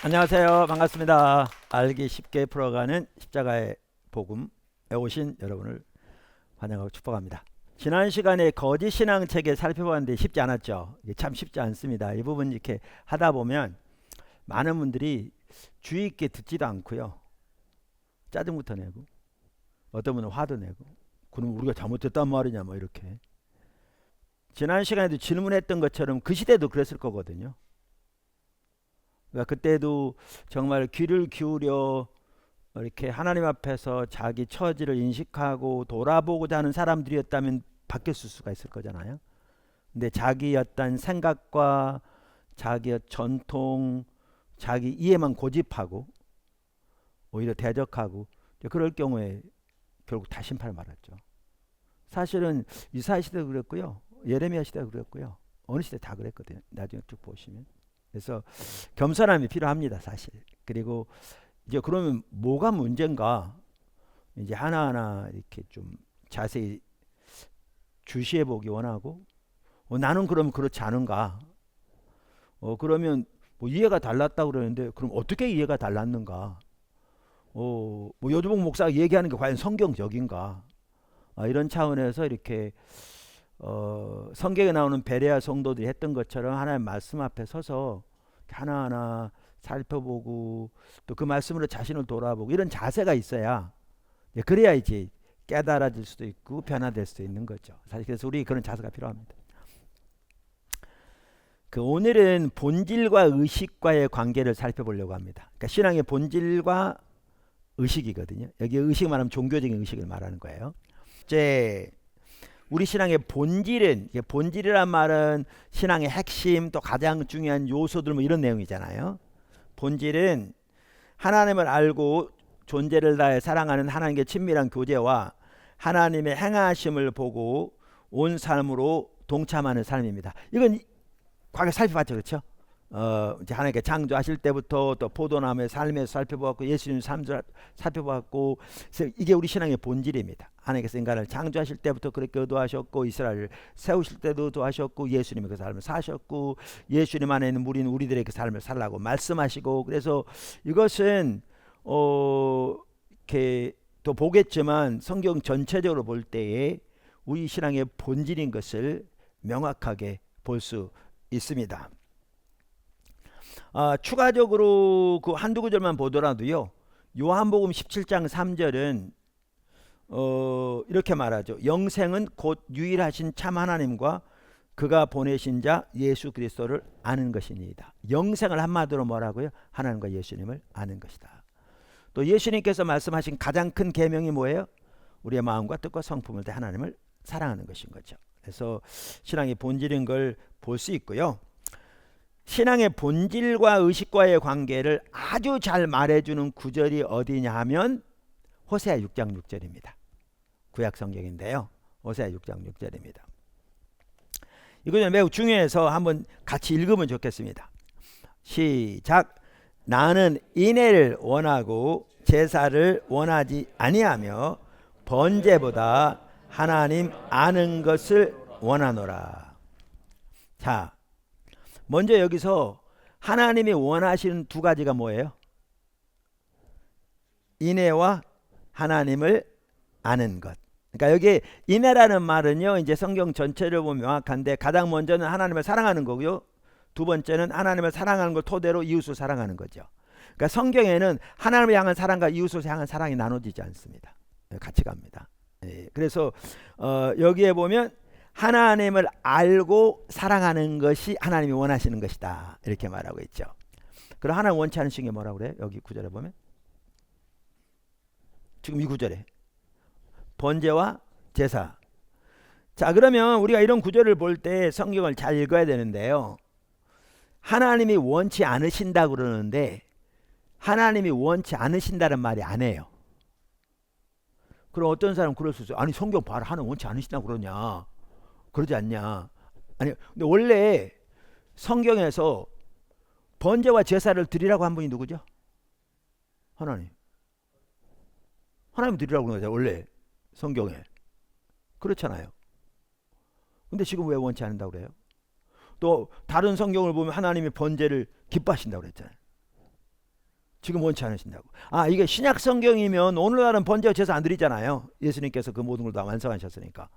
안녕하세요. 반갑습니다. 알기 쉽게 풀어가는 십자가의 복음에 오신 여러분을 환영하고 축복합니다. 지난 시간에 거짓 신앙 체계 살펴봤는데 쉽지 않았죠. 이게 참 쉽지 않습니다. 이 부분 이렇게 하다 보면 많은 분들이 주의 있게 듣지도 않고요. 짜증부터 내고 어떤 분은 화도 내고 그럼 우리가 잘못했단 말이냐 뭐 이렇게. 지난 시간에도 질문했던 것처럼 그 시대도 그랬을 거거든요. 그러니까 그때도 정말 귀를 기울여 이렇게 하나님 앞에서 자기 처지를 인식하고 돌아보고자 하는 사람들이었다면 바뀌었을 수가 있을 거잖아요. 근데 자기 어떤 생각과 자기의 전통, 자기 이해만 고집하고 오히려 대적하고 그럴 경우에 결국 다 심판을 받았죠. 사실은 이사야 시대도 그랬고요. 예레미야 시대도 그랬고요. 어느 시대 다 그랬거든요. 나중에 쭉 보시면. 그래서 겸손함이 필요합니다, 사실. 그리고 이제 그러면 뭐가 문제인가? 이제 하나하나 이렇게 좀 자세히 주시해 보기 원하고, 나는 그럼 그렇지 않은가? 그러면 뭐 이해가 달랐다고 그러는데, 그럼 어떻게 이해가 달랐는가? 뭐 여두봉 목사가 얘기하는 게 과연 성경적인가? 이런 차원에서 이렇게 성경에 나오는 베레아 성도들이 했던 것처럼 하나님 말씀 앞에 서서 하나하나 살펴보고 또 그 말씀으로 자신을 돌아보고 이런 자세가 있어야 그래야 이제 깨달아질 수도 있고 변화될 수도 있는 거죠. 사실 그래서 우리 그런 자세가 필요합니다. 오늘은 본질과 의식과의 관계를 살펴보려고 합니다. 그러니까 신앙의 본질과 의식이거든요. 여기 의식 말하면 종교적인 의식을 말하는 거예요. 이제 우리 신앙의 본질이란 말은 신앙의 핵심 또 가장 중요한 요소들 뭐 이런 내용이잖아요. 본질은 하나님을 알고 존재를 다해 사랑하는 하나님의 친밀한 교제와 하나님의 행하심을 보고 온 삶으로 동참하는 삶입니다. 이건 과거에 살펴봤죠, 그렇죠? 이제 하나님께 창조하실 때부터 또 포도나무의 삶에서 살펴보았고 예수님 삶을 살펴보았고 이게 우리 신앙의 본질입니다. 하나님께서 인간을 창조하실 때부터 그렇게 의도하셨고 이스라엘을 세우실 때도 의도하셨고 예수님의 그 삶을 사셨고 예수님 안에 있는 우리들의 그 삶을 살라고 말씀하시고 그래서 이것은 이렇게 또 보겠지만 성경 전체적으로 볼 때에 우리 신앙의 본질인 것을 명확하게 볼 수 있습니다. 추가적으로 그 한두 구절만 보더라도요. 요한복음 17장 3절은 이렇게 말하죠. 영생은 곧 유일하신 참 하나님과 그가 보내신 자 예수 그리스도를 아는 것이니이다. 영생을 한마디로 뭐라고요? 하나님과 예수님을 아는 것이다. 또 예수님께서 말씀하신 가장 큰 계명이 뭐예요? 우리의 마음과 뜻과 성품을 다해 하나님을 사랑하는 것인 거죠. 그래서 신앙의 본질인 걸 볼 수 있고요. 신앙의 본질과 의식과의 관계를 아주 잘 말해주는 구절이 어디냐 하면 호세아 6장 6절입니다. 구약 성경인데요. 호세아 6장 6절입니다. 이 구절 매우 중요해서 한번 같이 읽으면 좋겠습니다. 시작. 나는 인애를 원하고 제사를 원하지 아니하며 번제보다 하나님 아는 것을 원하노라. 자, 먼저 여기서 하나님이 원하시는 두 가지가 뭐예요? 인애와 하나님을 아는 것. 그러니까 여기 인애라는 말은요, 이제 성경 전체를 보면 명확한데 가장 먼저는 하나님을 사랑하는 거고요. 두 번째는 하나님을 사랑하는 걸 토대로 이웃을 사랑하는 거죠. 그러니까 성경에는 하나님을 향한 사랑과 이웃을 향한 사랑이 나눠지지 않습니다. 같이 갑니다. 그래서 여기에 보면 하나님을 알고 사랑하는 것이 하나님이 원하시는 것이다. 이렇게 말하고 있죠. 그럼 하나님 원치 않으신 게 뭐라고 그래요? 여기 구절에 보면 지금 이 구절에 번제와 제사. 자, 그러면 우리가 이런 구절을 볼 때 성경을 잘 읽어야 되는데요. 하나님이 원치 않으신다고 그러는데 하나님이 원치 않으신다는 말이 아니에요. 그럼 어떤 사람은 그럴 수 있어요. 아니 성경 봐라, 하나님 원치 않으신다고 그러냐, 그러지 않냐. 아니 근데 원래 성경에서 번제와 제사를 드리라고 한 분이 누구죠? 하나님 드리라고 그러잖아요. 원래 성경에 그렇잖아요. 근데 지금 왜 원치 않는다고 그래요? 또 다른 성경을 보면 하나님이 번제를 기뻐하신다고 그랬잖아요. 지금 원치 않으신다고. 아, 이게 신약 성경이면 오늘날은 번제와 제사 안 드리잖아요. 예수님께서 그 모든 걸 다 완성하셨으니까.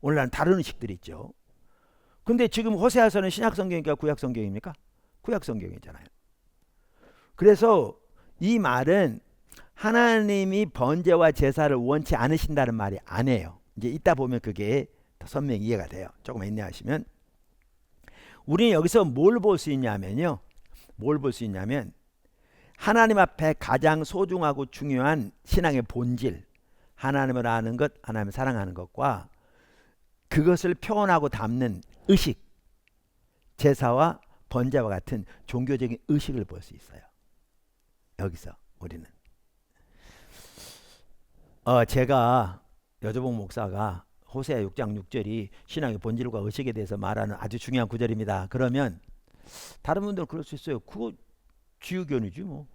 오늘날은 다른 의식들이 있죠. 근데 지금 호세아서는 신약 성경입니까? 구약 성경입니까? 구약 성경이잖아요. 그래서 이 말은 하나님이 번제와 제사를 원치 않으신다는 말이 아니에요. 이제 이따 보면 그게 더 선명히 이해가 돼요. 조금 인내하시면. 우리는 여기서 뭘 볼 수 있냐면요. 뭘 볼 수 있냐면 하나님 앞에 가장 소중하고 중요한 신앙의 본질, 하나님을 아는 것, 하나님을 사랑하는 것과 그것을 표현하고 담는 의식, 제사와 번제와 같은 종교적인 의식을 볼 수 있어요. 여기서 우리는 제가 여조봉 목사가 호세아 6장 6절이 신앙의 본질과 의식에 대해서 말하는 아주 중요한 구절입니다. 그러면 다른 분들은 그럴 수 있어요. 그거 지 의견이지 뭐.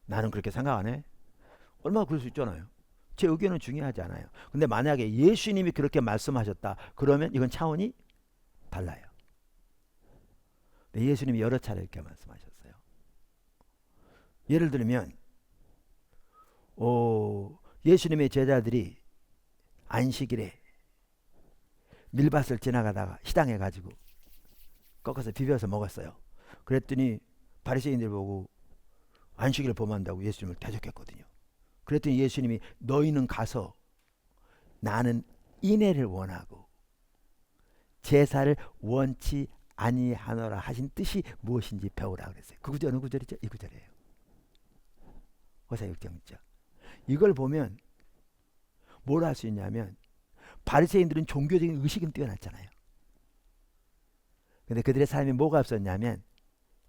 나는 그렇게 생각 안 해. 얼마나 그럴 수 있잖아요. 제 의견은 중요하지 않아요. 근데 만약에 예수님이 그렇게 말씀하셨다. 그러면 이건 차원이 달라요. 예수님이 여러 차례 이렇게 말씀하셨어요. 예를 들면 예수님의 제자들이 안식일에 밀밭을 지나가다가 시장에 가지고 꺾어서 비벼서 먹었어요. 그랬더니 바리새인들 보고 안식일을 범한다고 예수님을 대적했거든요. 그랬더니 예수님이 너희는 가서 나는 인애를 원하고 제사를 원치 아니하노라 하신 뜻이 무엇인지 배우라 그랬어요. 그 구절은 구절이죠? 이 구절이에요. 호세아 6장 6절. 이걸 보면 뭘 할 수 있냐면 바리새인들은 종교적인 의식은 뛰어났잖아요. 근데 그들의 삶에 뭐가 없었냐면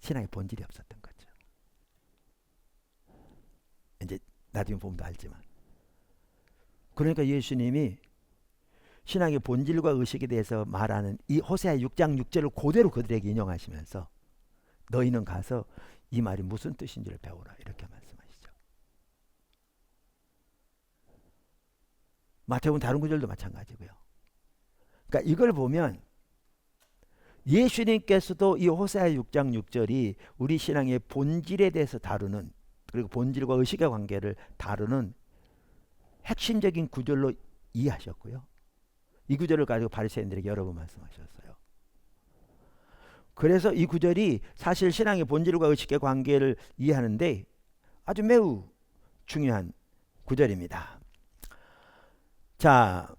신앙의 본질이 없었던 거죠. 이제 나중에 보면 더 알지만. 그러니까 예수님이 신앙의 본질과 의식에 대해서 말하는 이 호세아 6장 6절을 그대로 그들에게 인용하시면서 너희는 가서 이 말이 무슨 뜻인지를 배우라 이렇게 말씀하시죠. 마태복음 다른 구절도 마찬가지고요. 그러니까 이걸 보면 예수님께서도 이 호세아 6장 6절이 우리 신앙의 본질에 대해서 다루는, 그리고 본질과 의식의 관계를 다루는 핵심적인 구절로 이해하셨고요. 이 구절을 가지고 바리새인들에게 여러 번 말씀하셨어요. 그래서 이 구절이 사실 신앙의 본질과 의식의 관계를 이해하는데 아주 매우 중요한 구절입니다. 자,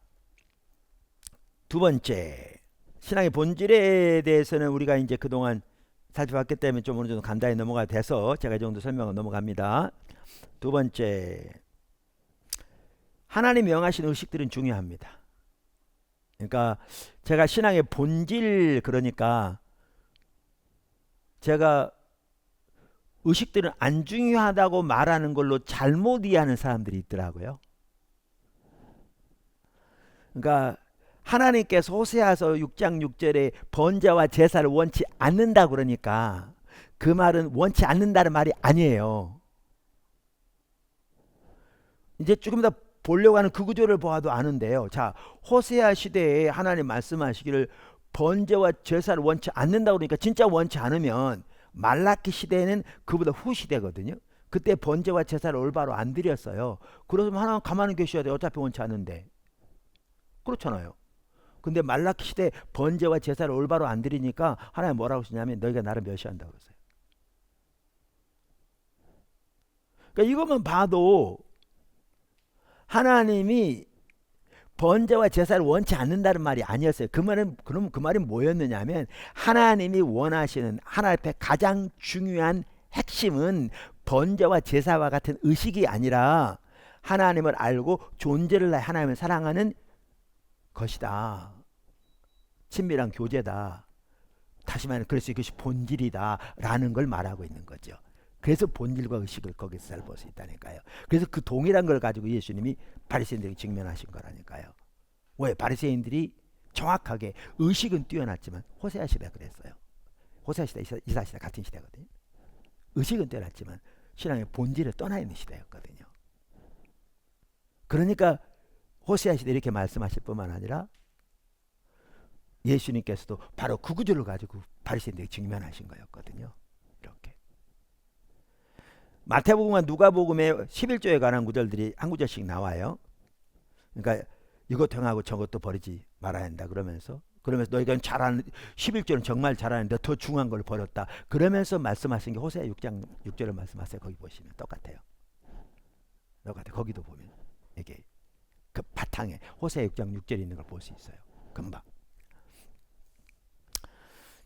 두 번째, 신앙의 본질에 대해서는 우리가 이제 그동안 살펴봤기 때문에 좀 어느 정도 간단히 넘어가 돼서 제가 이 정도 설명을 넘어갑니다. 두 번째, 하나님 명하신 의식들은 중요합니다. 그러니까 제가 신앙의 본질, 그러니까 제가 의식들은 안 중요하다고 말하는 걸로 잘못 이해하는 사람들이 있더라고요. 그러니까 하나님께서 호세아서 6장 6절에 번제와 제사를 원치 않는다 그러니까 그 말은 원치 않는다는 말이 아니에요. 이제 조금 더 보려고 하는 그 구조를 보아도 아는데요. 자, 호세아 시대에 하나님 말씀하시기를 번제와 제사를 원치 않는다 그러니까 진짜 원치 않으면 말라키 시대에는 그보다 후 시대거든요. 그때 번제와 제사를 올바로 안 드렸어요. 그러면 하나님 가만히 계셔야 돼요. 어차피 원치 않는데. 그렇잖아요. 근데 말라키 시대 번제와 제사를 올바로 안 드리니까 하나님 뭐라고 하시냐면 너희가 나를 멸시한다고 그랬어요. 그러니까 이것만 봐도 하나님이 번제와 제사를 원치 않는다는 말이 아니었어요. 그 말은, 그럼 그 말이 뭐였느냐면 하나님이 원하시는 하나님 앞에 가장 중요한 핵심은 번제와 제사와 같은 의식이 아니라 하나님을 알고 존재를 나 하나님을 사랑하는 것이다. 친밀한 교제다. 다시 말하면 그래서 이것이 본질이다 라는 걸 말하고 있는 거죠. 그래서 본질과 의식을 거기서 잘 볼 수 있다니까요. 그래서 그 동일한 걸 가지고 예수님이 바리새인들에게 직면하신 거라니까요. 왜? 바리새인들이 정확하게 의식은 뛰어났지만 호세아 시대 그랬어요. 호세아 시대, 이사 시대 같은 시대거든요. 의식은 뛰어났지만 신앙의 본질을 떠나 있는 시대였거든요. 그러니까 호세아 시대 이렇게 말씀하실 뿐만 아니라 예수님께서도 바로 그 구절을 가지고 바리새인들에게 직면하신 거였거든요. 이렇게. 마태복음과 누가복음에 11조에 관한 구절들이 한 구절씩 나와요. 그러니까 이것 행하고 저것도 버리지 말아야 한다 그러면서 너희가 잘하는 11조는 정말 잘하는데 더 중요한 걸 버렸다. 그러면서 말씀하신 게 호세아 6장 6절을 말씀하세요. 거기 보시면 똑같아요. 거기도 보면 이게 그 바탕에 호세아 6장 6절이 있는 걸 볼 수 있어요. 금방.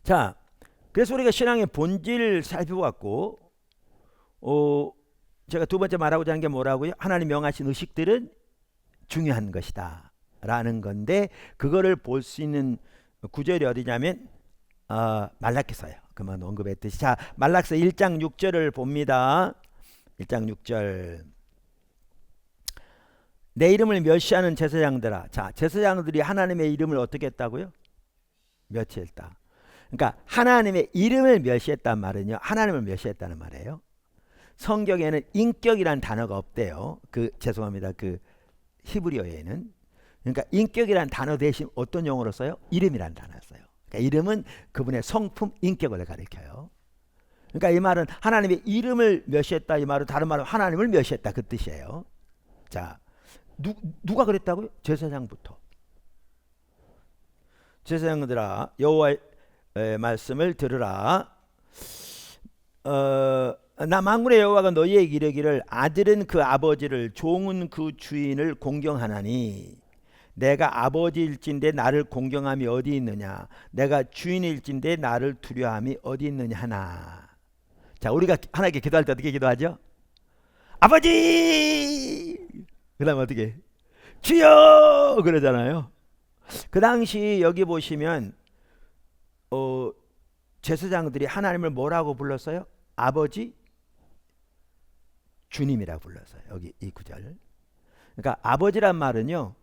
자, 그래서 우리가 신앙의 본질 살펴봤고, 제가 두 번째 말하고자 하는 게 뭐라고요? 하나님 명하신 의식들은 중요한 것이다 라는 건데, 그거를 볼 수 있는 구절이 어디냐면 말라기서예요. 그만 언급했듯이. 자, 말라기서 1장 6절을 봅니다. 1장 6절. 내 이름을 멸시하는 제사장들아. 자, 제사장들이 하나님의 이름을 어떻게 했다고요? 멸시했다. 그러니까 하나님의 이름을 멸시했단 말은요, 하나님을 멸시했다는 말이에요. 성경에는 인격이란 단어가 없대요. 죄송합니다. 히브리어에는. 그러니까 인격이란 단어 대신 어떤 용어로 써요? 이름이란 단어를 써요. 그러니까 이름은 그분의 성품, 인격을 가리켜요. 그러니까 이 말은 하나님의 이름을 멸시했다, 이 말은 다른 말로 하나님을 멸시했다, 그 뜻이에요. 자, 누가 그랬다고요? 제사장부터. 제사장들아, 여호와의 말씀을 들으라. 나 만군의 여호와가 너희에게 이르기를 아들은 그 아버지를, 종은 그 주인을 공경하나니 내가 아버지일진데 나를 공경함이 어디 있느냐, 내가 주인일진데 나를 두려움이 어디 있느냐 하나. 자, 우리가 하나님께 기도할 때 어떻게 기도하죠? 아버지! 그 다음에 어떻게? 주여! 그러잖아요. 그 당시 여기 보시면 제사장들이 하나님을 뭐라고 불렀어요? 아버지, 주님이라고 불렀어요. 여기 이 구절. 그러니까 아버지란 말은요,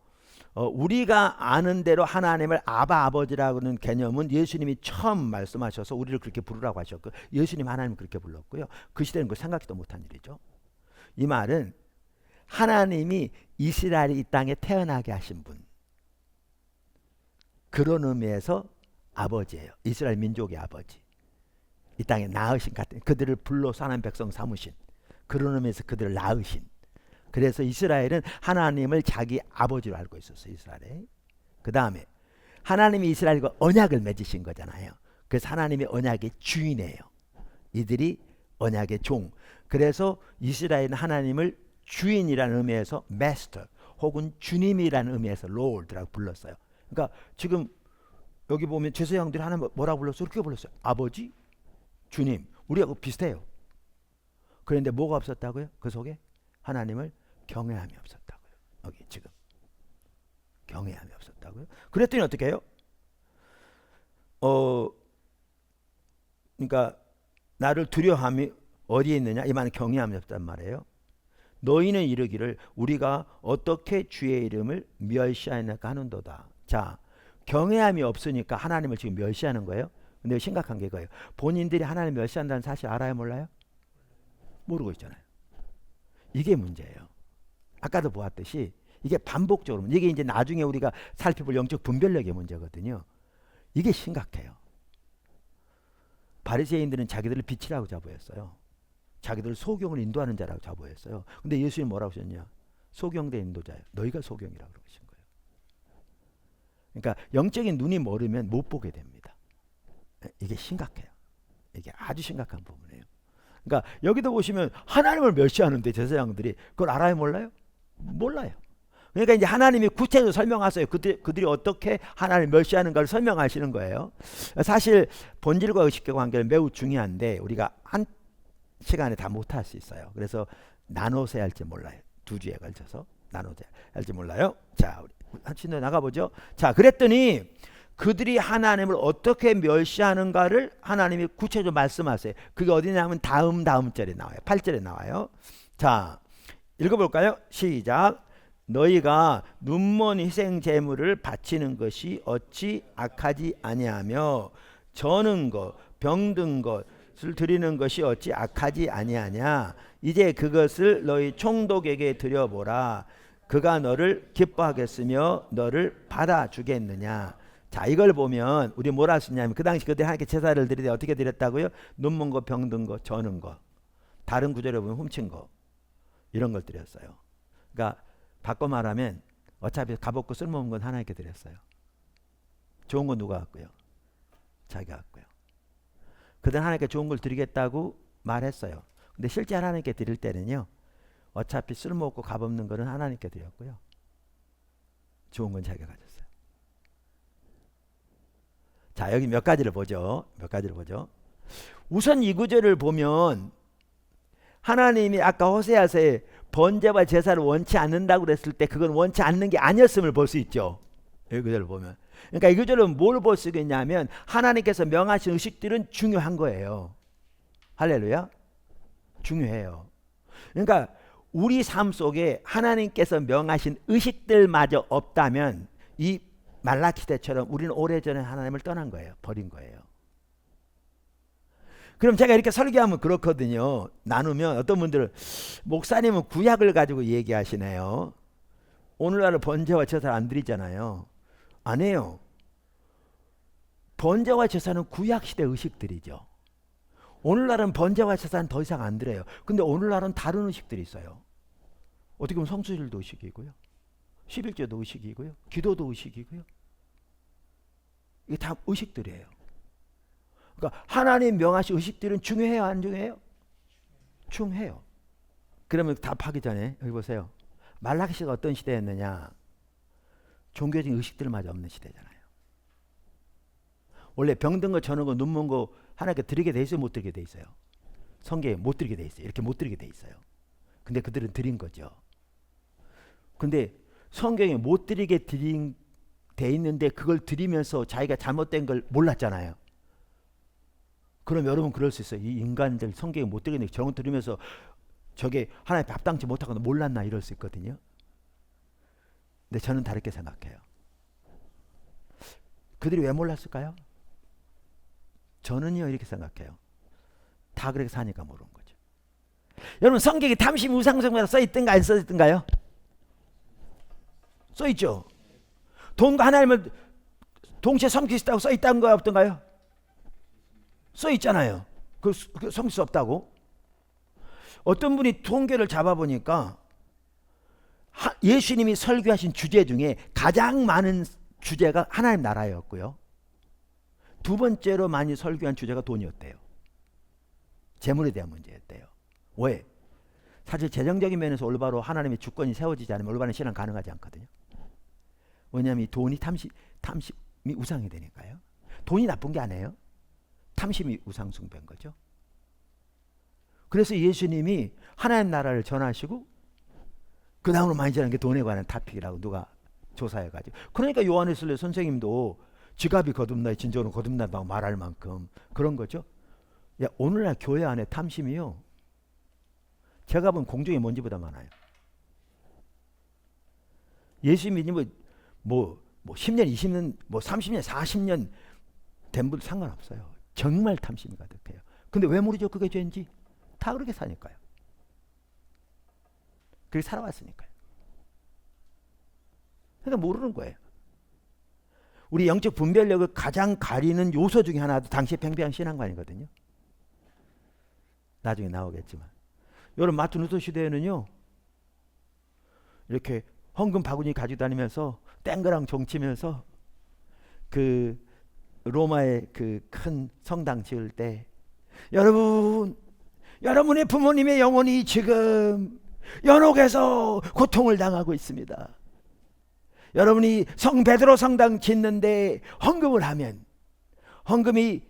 우리가 아는 대로 하나님을 아버지라고는 개념은 예수님이 처음 말씀하셔서 우리를 그렇게 부르라고 하셨고, 예수님 하나님을 그렇게 불렀고요. 그 시대는 그걸 생각지도 못한 일이죠. 이 말은 하나님이 이스라엘이 이 땅에 태어나게 하신 분, 그런 의미에서 아버지예요. 이스라엘 민족의 아버지. 이 땅에 낳으신 같은, 그들을 불러 사는 백성 삼으신, 그런 의미에서 그들을 낳으신. 그래서 이스라엘은 하나님을 자기 아버지로 알고 있었어요. 이스라엘에. 그 다음에 하나님이 이스라엘과 언약을 맺으신 거잖아요. 그래서 하나님이 언약의 주인이에요. 이들이 언약의 종. 그래서 이스라엘은 하나님을 주인이라는 의미에서 마스터 혹은 주님이라는 의미에서 롤드라고 불렀어요. 그러니까 지금 여기 보면 제사장들이 하나님 뭐라고 불렀어요? 그렇게 불렀어요. 아버지, 주님. 우리하고 비슷해요. 그런데 뭐가 없었다고요? 그 속에 하나님을 경외함이 없었다고요. 여기 지금 경외함이 없었다고요. 그랬더니 어떻게 해요? 그러니까 나를 두려워함이 어디에 있느냐? 이 말은 경외함이 없단 말이에요. 너희는 이르기를 우리가 어떻게 주의 이름을 멸시하였나까 하는도다. 자, 경외함이 없으니까 하나님을 지금 멸시하는 거예요. 근데 심각한 게 이거예요. 본인들이 하나님 멸시한다는 사실 알아요, 몰라요? 모르고 있잖아요. 이게 문제예요. 아까도 보았듯이 이게 반복적으로, 이게 이제 나중에 우리가 살펴볼 영적 분별력의 문제거든요. 이게 심각해요. 바리새인들은 자기들을 빛이라고 자부했어요. 자기들을 소경을 인도하는 자라고 자부했어요. 근데 예수님 뭐라고 하셨냐? 소경대 인도자예요. 너희가 소경이라고 그러신 거예요. 그러니까 영적인 눈이 멀으면 못 보게 됩니다. 이게 심각해요. 이게 아주 심각한 부분이에요. 그러니까 여기도 보시면 하나님을 멸시하는데 제사장들이 그걸 알아요, 몰라요? 몰라요. 그러니까 이제 하나님이 구체적으로 설명하세요. 그들이 어떻게 하나님을 멸시하는가를 설명하시는 거예요. 사실 본질과 의식과 관계는 매우 중요한데 우리가 한 시간에 다 못할 수 있어요. 그래서 나눠서 할지 몰라요. 두 주에 걸쳐서 나눠서 할지 몰라요. 자, 우리 한 친구 나가보죠. 자, 그랬더니 그들이 하나님을 어떻게 멸시하는가를 하나님이 구체적으로 말씀하세요. 그게 어디냐면 다음 절에 나와요. 8절에 나와요. 자, 읽어볼까요? 시작. 너희가 눈먼 희생 제물을 바치는 것이 어찌 악하지 아니하며 저는 것, 병든 것을 드리는 것이 어찌 악하지 아니하냐. 이제 그것을 너희 총독에게 드려보라. 그가 너를 기뻐하겠으며 너를 받아주겠느냐. 자, 이걸 보면 우리 뭐라 쓰냐면 그 당시 그들이 하나님께 제사를 드릴 때 어떻게 드렸다고요? 눈먼 거, 병든 거, 저는 거. 다른 구절에 보면 훔친 거 이런 걸 드렸어요. 그러니까 바꿔 말하면 어차피 값없고 쓸모없는 건 하나님께 드렸어요. 좋은 건 누가 갖고요? 자기가 갖고요. 그들은 하나님께 좋은 걸 드리겠다고 말했어요. 근데 실제 하나님께 드릴 때는요, 어차피 쓸모없고 값없는 거는 하나님께 드렸고요, 좋은 건 자기가 가졌어요. 자, 여기 몇 가지를 보죠. 우선 이 구절을 보면 하나님이 아까 호세아서에 번제와 제사를 원치 않는다고 그랬을 때 그건 원치 않는 게 아니었음을 볼 수 있죠. 이 구절을 보면. 그러니까 이 구절은 뭘 볼 수 있냐면 하나님께서 명하신 의식들은 중요한 거예요. 할렐루야. 중요해요. 그러니까 우리 삶 속에 하나님께서 명하신 의식들마저 없다면 이 말라키 때처럼 우리는 오래전에 하나님을 떠난 거예요. 버린 거예요. 그럼 제가 이렇게 설교하면 그렇거든요. 나누면 어떤 분들은 목사님은 구약을 가지고 얘기하시네요. 오늘날은 번제와 제사를 안 드리잖아요. 안 해요. 번제와 제사는 구약시대 의식들이죠. 오늘날은 번제와 제사는 더 이상 안 드려요. 근데 오늘날은 다른 의식들이 있어요. 어떻게 보면 성수일도 의식이고요, 11조도 의식이고요, 기도도 의식이고요. 이게 다 의식들이에요. 그러니까 하나님 명하신 의식들은 중요해요, 안 중요해요? 중요해요. 그러면 답하기 전에 여기 보세요. 말라기시가 어떤 시대였느냐? 종교적인 의식들마저 없는 시대잖아요. 원래 병든 거, 저는 거, 눈먼 거 하나님께 드리게 돼 있어요, 못 드리게 돼 있어요? 성경에 못 드리게 돼 있어요. 이렇게 못 드리게 돼 있어요. 근데 그들은 드린 거죠. 근데 성경에 못 드리게 돼 있는데 그걸 드리면서 자기가 잘못된 걸 몰랐잖아요. 그럼 여러분 그럴 수 있어요. 이 인간들 성경에 못 드리는데 저런 들으면서 저게 하나님 합당치 못하거나 몰랐나 이럴 수 있거든요. 근데 저는 다르게 생각해요. 그들이 왜 몰랐을까요? 저는요 이렇게 생각해요. 다 그렇게 사니까 모르는 거죠. 여러분 성경에 탐심 우상숭배가 써있든가 안 써있든가요? 써있죠. 돈과 하나님을 동시에 섬길 수 있다고 써있다는 거야 없던가요? 써있잖아요. 그 섬길 수 없다고. 어떤 분이 통계를 잡아보니까 예수님이 설교하신 주제 중에 가장 많은 주제가 하나님 나라였고요, 두 번째로 많이 설교한 주제가 돈이었대요. 재물에 대한 문제였대요. 왜? 사실 재정적인 면에서 올바로 하나님의 주권이 세워지지 않으면 올바른 신앙 가능하지 않거든요. 왜냐하면 이 돈이 탐심이 우상이 되니까요. 돈이 나쁜 게 아니에요. 탐심이 우상 숭배인 거죠. 그래서 예수님이 하나님 나라를 전하시고 그 다음으로 많이 전한 게 돈에 관한 타픽이라고 누가 조사해가지고. 그러니까 요한에슬레 선생님도 지갑이 거듭나야 진정으로 거듭난다고 말할 만큼 그런 거죠. 야, 오늘날 교회 안에 탐심이요, 제가 본 공중의 먼지보다 많아요. 예수 믿으면 뭐 10년, 20년, 뭐 30년, 40년 된 분 상관없어요. 정말 탐심이 가득해요. 근데 왜 모르죠? 그게 죄인지. 다 그렇게 사니까요. 그렇게 살아왔으니까요. 그러니까 모르는 거예요. 우리 영적 분별력을 가장 가리는 요소 중에 하나도 당시의 팽팽한 신앙관이거든요. 나중에 나오겠지만. 여러분 마틴 루터 시대에는요, 이렇게 헌금 바구니 가지고 다니면서 땡그랑 종치면서 그 로마의 그 큰 성당 지을 때, 여러분의 부모님의 영혼이 지금 연옥에서 고통을 당하고 있습니다. 여러분이 성 베드로 성당 짓는데 헌금을 하면 헌금이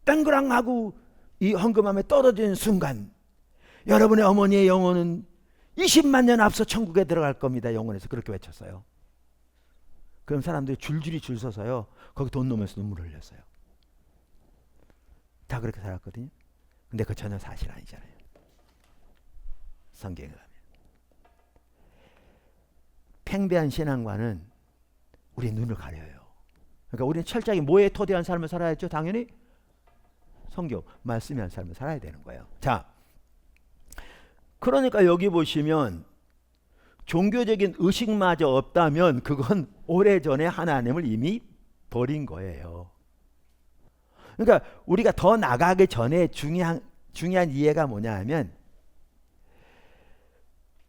땡그랑하고 이 헌금함에 떨어지는 순간 여러분의 어머니의 영혼은 20만 년 앞서 천국에 들어갈 겁니다. 영혼에서 그렇게 외쳤어요. 그럼 사람들이 줄줄이 줄 서서요, 거기 돈 놓으면서 눈물을 흘렸어요. 다 그렇게 살았거든요. 근데 그 전혀 사실 아니잖아요. 성경에 가면 팽배한 신앙과는 우리 눈을 가려요. 그러니까 우리는 철저하게 뭐에 토대한 삶을 살아야죠? 당연히 성경 말씀에 한 삶을 살아야 되는 거예요. 자, 그러니까 여기 보시면 종교적인 의식마저 없다면 그건 오래전에 하나님을 이미 버린 거예요. 그러니까 우리가 더 나가기 전에 중요한 이해가 뭐냐 하면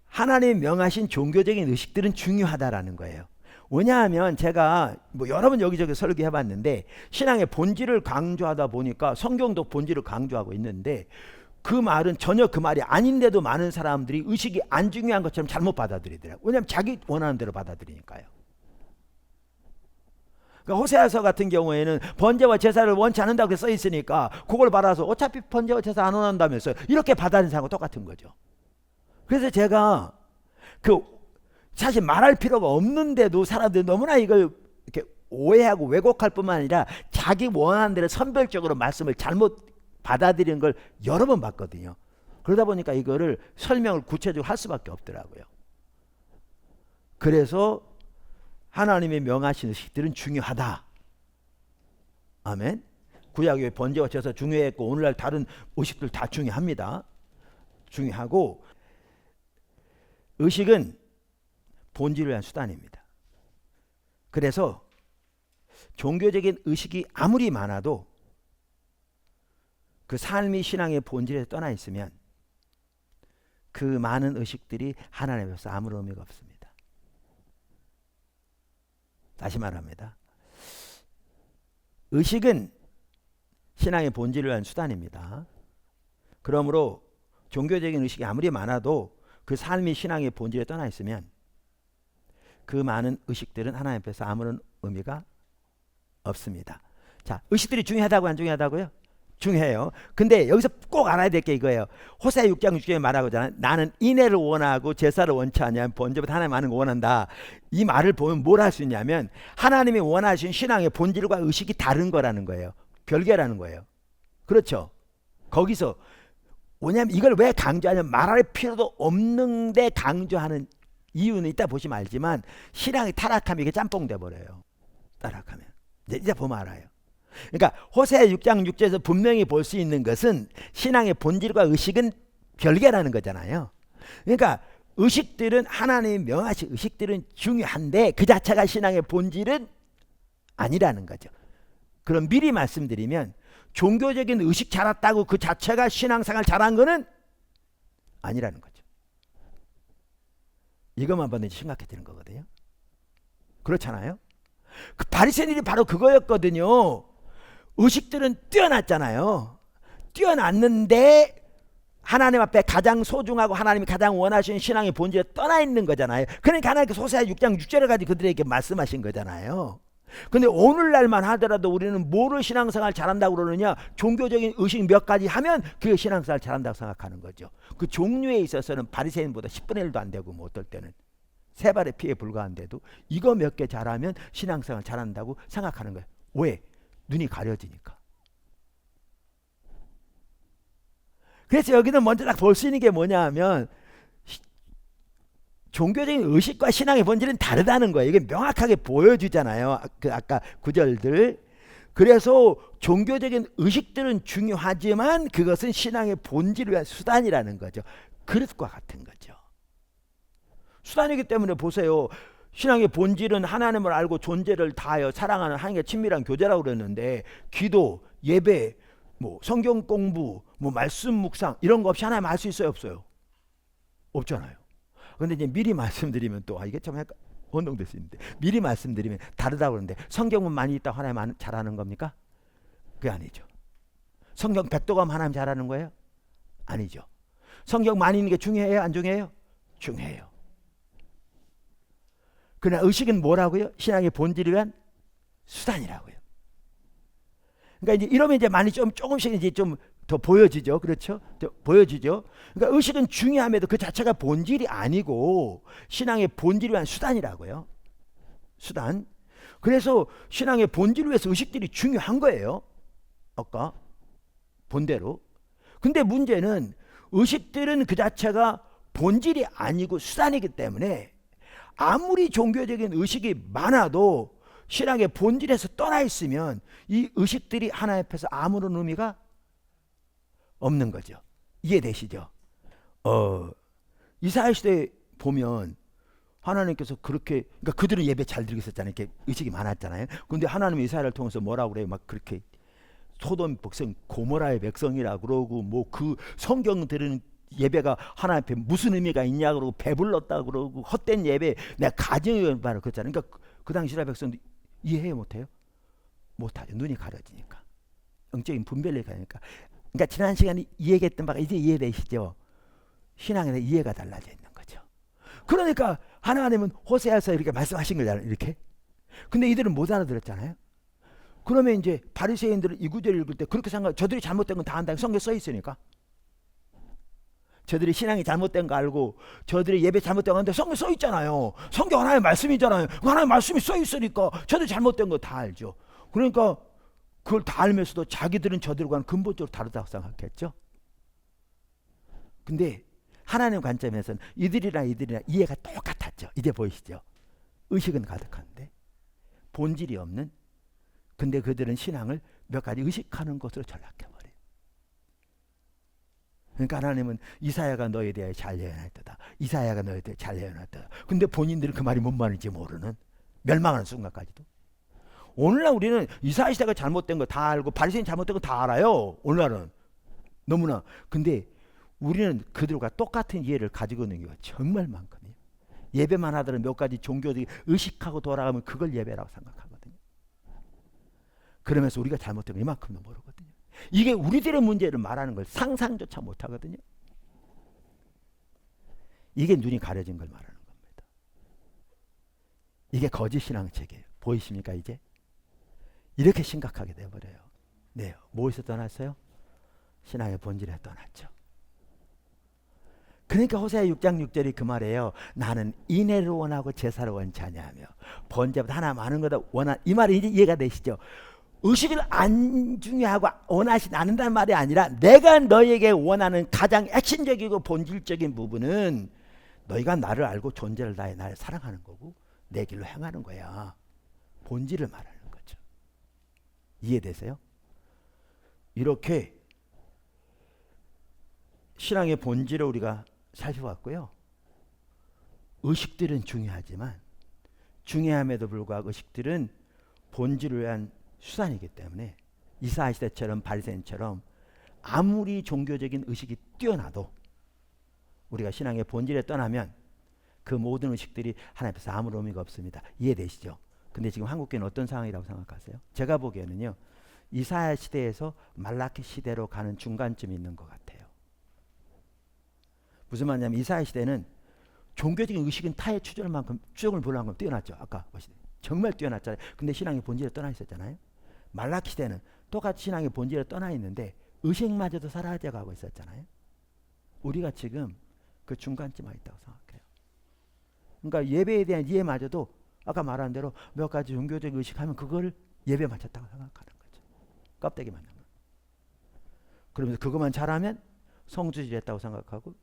하나님이 명하신 종교적인 의식들은 중요하다라는 거예요. 왜냐하면 제가 뭐 여러 번 여기저기 설교해 봤는데 신앙의 본질을 강조하다 보니까 성경도 본질을 강조하고 있는데 그 말은 전혀 그 말이 아닌데도 많은 사람들이 의식이 안 중요한 것처럼 잘못 받아들이더라고요. 왜냐하면 자기 원하는 대로 받아들이니까요. 그러니까 호세아서 같은 경우에는 번제와 제사를 원치 않는다고 써 있으니까 그걸 받아서 어차피 번제와 제사 안 원한다면서요. 이렇게 받아들이는 사람과 똑같은 거죠. 그래서 제가 사실 말할 필요가 없는데도 사람들이 너무나 이걸 이렇게 오해하고 왜곡할 뿐만 아니라 자기 원하는 대로 선별적으로 말씀을 잘못 받아들이는 걸 여러 번 봤거든요. 그러다 보니까 이거를 설명을 구체적으로 할 수밖에 없더라고요. 그래서 하나님의 명하신 의식들은 중요하다. 아멘. 구약의 번제와 제사 중요했고 오늘날 다른 의식들 다 중요합니다. 중요하고 의식은 본질을 위한 수단입니다. 그래서 종교적인 의식이 아무리 많아도 그 삶이 신앙의 본질에서 떠나 있으면 그 많은 의식들이 하나님 앞에서 아무런 의미가 없습니다. 다시 말합니다. 의식은 신앙의 본질을 위한 수단입니다. 그러므로 종교적인 의식이 아무리 많아도 그 삶이 신앙의 본질에 떠나 있으면 그 많은 의식들은 하나님 앞에서 아무런 의미가 없습니다. 자, 의식들이 중요하다고 안 중요하다고요? 중요해요. 근데 여기서 꼭 알아야 될 게 이거예요. 호세아 6장 6절에 말하고잖아요. 나는 인애를 원하고 제사를 원치 않냐면 번제보다 하나님 하는 거 원한다. 이 말을 보면 뭘 할 수 있냐면 하나님이 원하신 신앙의 본질과 의식이 다른 거라는 거예요. 별개라는 거예요. 그렇죠? 거기서 왜냐하면 이걸 왜 강조하냐면 말할 필요도 없는데 강조하는 이유는 이따 보시면 알지만 신앙이 타락하면 이게 짬뽕 돼버려요. 타락하면 이제 보면 알아요. 그러니까 호세아 6장 6절에서 분명히 볼 수 있는 것은 신앙의 본질과 의식은 별개라는 거잖아요. 그러니까 의식들은 하나님이 명하신 의식들은 중요한데 그 자체가 신앙의 본질은 아니라는 거죠. 그럼 미리 말씀드리면 종교적인 의식 잘했다고 그 자체가 신앙생활 잘한 거는 아니라는 거죠. 이것만 보면 심각해지는 거거든요. 그렇잖아요. 그 바리새인들이 바로 그거였거든요. 의식들은 뛰어났잖아요. 뛰어났는데 하나님 앞에 가장 소중하고 하나님이 가장 원하시는 신앙의 본질에 떠나 있는 거잖아요. 그러니까 하나님께서 호세아 6장 6절을 가지고 그들에게 말씀하신 거잖아요. 근데 오늘날만 하더라도 우리는 뭐를 신앙생활 잘한다고 그러느냐, 종교적인 의식 몇 가지 하면 그 신앙생활 잘한다고 생각하는 거죠. 그 종류에 있어서는 바리새인보다 10분의 1도 안 되고 뭐 어떨 때는 세 발의 피에 불과한데도 이거 몇 개 잘하면 신앙생활 잘한다고 생각하는 거예요. 왜? 눈이 가려지니까. 그래서 여기는 먼저 딱 볼 수 있는 게 뭐냐 하면 종교적인 의식과 신앙의 본질은 다르다는 거예요. 이게 명확하게 보여주잖아요. 그 아까 구절들. 그래서 종교적인 의식들은 중요하지만 그것은 신앙의 본질을 위한 수단이라는 거죠. 그릇과 같은 거죠. 수단이기 때문에 보세요. 신앙의 본질은 하나님을 알고 존재를 다하여 사랑하는 하나님과 친밀한 교제라고 그랬는데 기도, 예배, 뭐 성경 공부, 뭐 말씀 묵상 이런 거 없이 하나님 알 수 있어요, 없어요? 없잖아요. 근데 이제 미리 말씀드리면 또 이게 참 혼동될 수 있는데 미리 말씀드리면 다르다고 그러는데 성경은 많이 있다고 하나님 잘하는 겁니까? 그게 아니죠. 성경 100도감 하나님 잘하는 거예요? 아니죠. 성경 많이 있는 게 중요해요? 안 중요해요? 중요해요. 그러나 의식은 뭐라고요? 신앙의 본질을 위한 수단이라고요. 그러니까 이제 이러면 이제 많이 조금씩 이제 좀 더 보여지죠. 그렇죠? 보여지죠. 그러니까 의식은 중요함에도 그 자체가 본질이 아니고 신앙의 본질을 위한 수단이라고요. 수단. 그래서 신앙의 본질을 위해서 의식들이 중요한 거예요. 아까 본대로. 근데 문제는 의식들은 그 자체가 본질이 아니고 수단이기 때문에 아무리 종교적인 의식이 많아도 신앙의 본질에서 떠나 있으면 이 의식들이 하나님 앞에서 아무런 의미가 없는 거죠. 이해되시죠? 이스라엘 시대에 보면 하나님께서 그렇게, 그러니까 그들은 예배 잘 드리고 있었잖아요. 이렇게 의식이 많았잖아요. 근데 하나님이 이스라엘을 통해서 뭐라고 그래요? 막 그렇게 소돔 백성 고모라의 백성이라 그러고 뭐 그 성경 들은 예배가 하나님 앞에 무슨 의미가 있냐 그러고 배불렀다 그러고 헛된 예배 내가 가정의 바로 그랬잖아요. 그러니까 그 당시 이스라엘 백성도 이해 못해요? 못하죠. 눈이 가려지니까 영적인 분별력이 가니까. 그러니까 지난 시간에 이야기했던 바가 이제 이해되시죠? 신앙에 대해 이해가 달라져 있는 거죠. 그러니까 하나님은 호세아서 이렇게 말씀하신 거잖아요. 이렇게. 근데 이들은 못 알아들었잖아요. 그러면 이제 바리새인들은 이 구절을 읽을 때 그렇게 생각, 저들이 잘못된 건 다 안다. 성경에 써 있으니까. 저들이 신앙이 잘못된 거 알고 저들이 예배 잘못된 거 하는데 성경에 써 있잖아요. 성경 하나님의 말씀이잖아요. 하나님의 말씀이 써 있으니까 저들 잘못된 거 다 알죠. 그러니까 그걸 다 알면서도 자기들은 저들과는 근본적으로 다르다고 생각했죠. 근데 하나님 관점에서는 이들이랑 이해가 똑같았죠. 이제 보이시죠? 의식은 가득한데 본질이 없는, 근데 그들은 신앙을 몇 가지 의식하는 것으로 전락해버려요. 그러니까 하나님은 이사야가 너에 대해 잘 예언했다. 이사야가 너에 대해 잘 예언했다. 근데 본인들은 그 말이 뭔 말인지 모르는, 멸망하는 순간까지도. 오늘날 우리는 이사야 시대가 잘못된 거 다 알고 바리새인 잘못된 거 다 알아요. 오늘날은 너무나. 근데 우리는 그들과 똑같은 이해를 가지고 있는 경우가 정말 많거든요. 예배만 하더라도 몇 가지 종교들이 의식하고 돌아가면 그걸 예배라고 생각하거든요. 그러면서 우리가 잘못된 거 이만큼도 모르거든요. 이게 우리들의 문제를 말하는 걸 상상조차 못하거든요. 이게 눈이 가려진 걸 말하는 겁니다. 이게 거짓 신앙 체계예요. 보이십니까 이제? 이렇게 심각하게 돼버려요. 네, 뭐에서 떠났어요? 신앙의 본질에 떠났죠. 그러니까 호세아 6장 6절이 그 말이에요. 나는 인애를 원하고 제사를 원치 아니하며 번제보다 하나 많은 거다 원한, 이 말이 이제 이해가 되시죠? 의식을 안 중요하고 원하지 않는다는 말이 아니라 내가 너에게 원하는 가장 핵심적이고 본질적인 부분은 너희가 나를 알고 존재를 다해 나를 사랑하는 거고 내 길로 행하는 거야. 본질을 말하는 거죠. 이해되세요? 이렇게 신앙의 본질을 우리가 살펴봤고요. 의식들은 중요하지만 중요함에도 불구하고 의식들은 본질을 위한 수단이기 때문에 이사야 시대처럼 바리새인처럼 아무리 종교적인 의식이 뛰어나도 우리가 신앙의 본질에 떠나면 그 모든 의식들이 하나님 앞에서 아무런 의미가 없습니다. 이해되시죠? 근데 지금 한국교회는 어떤 상황이라고 생각하세요? 제가 보기에는요. 이사야 시대에서 말라키 시대로 가는 중간쯤에 있는 것 같아요. 무슨 말이냐면 이사야 시대는 종교적인 의식은 타의 추종을 보는 만큼 뛰어났죠. 아까 보시죠. 정말 뛰어났잖아요. 근데 신앙의 본질에 떠나 있었잖아요. 말라키 시대는 똑같이 신앙의 본질에 떠나 있는데 의식마저도 사라져가고 있었잖아요. 우리가 지금 그 중간쯤에 있다고 생각해요. 그러니까 예배에 대한 이해마저도 아까 말한 대로 몇 가지 종교적 의식하면 그걸 예배에 맞췄다고 생각하는 거죠. 껍데기만 하면. 그러면서 그것만 잘하면 성주지 됐다고 생각하고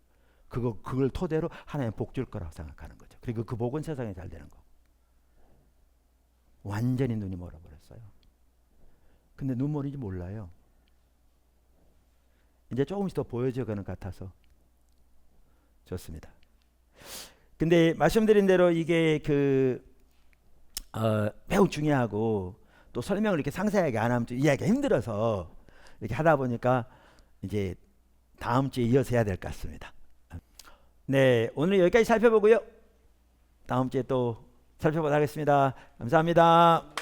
그걸 토대로 하나님 복 줄 거라고 생각하는 거죠. 그리고 그 복은 세상에 잘 되는 거. 완전히 눈이 멀어버렸어요. 근데 눈 멀인지 몰라요. 이제 조금씩 더 보여져가는 것 같아서 좋습니다. 근데 말씀드린 대로 이게 매우 중요하고 또 설명을 이렇게 상세하게 안 하면 좀 이해하기가 힘들어서 이렇게 하다 보니까 이제 다음 주에 이어서 해야 될 것 같습니다. 네, 오늘 여기까지 살펴보고요. 다음 주에 또 살펴보도록 하겠습니다. 감사합니다.